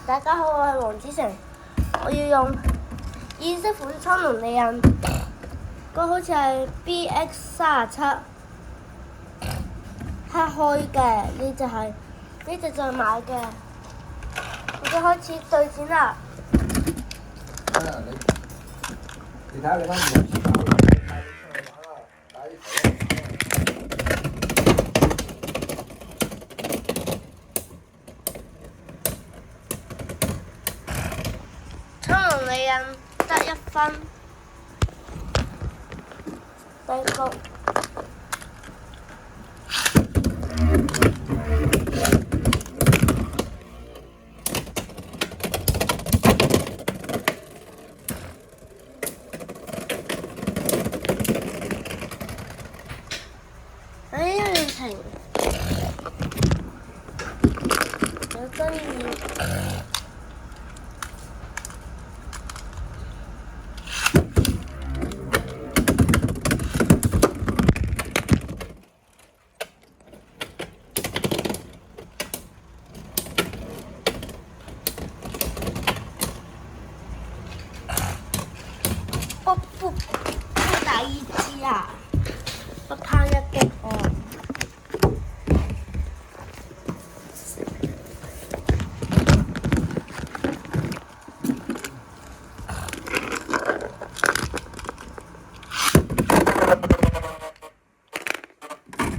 大家好，我係黃子成，我要用意式款蒼龍利刃，個好似係 BX37黑開嘅，呢隻就係買嘅，我哋開始對剪啦。你睇下你班同事打你出去玩啦，打啲頭啦。蒼龍利刃得1分，低谷。一樣情有爭議。不第二支啊！不拋一擊哦！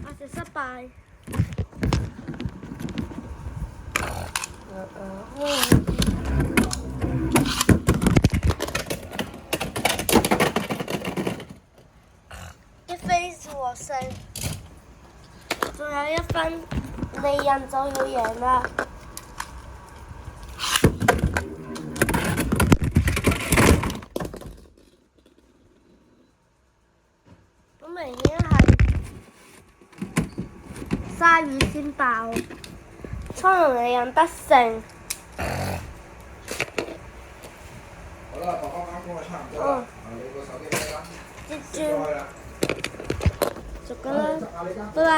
我哋失敗。一飛獲勝，仲有1分，利刃就要贏啦！咁明顯係鯊魚先爆，蒼龍利刃得勝。好啦，爸爸啱講嘅差唔多啦，你個手機開啦，接住，開啦，熟㗎啦，拜拜。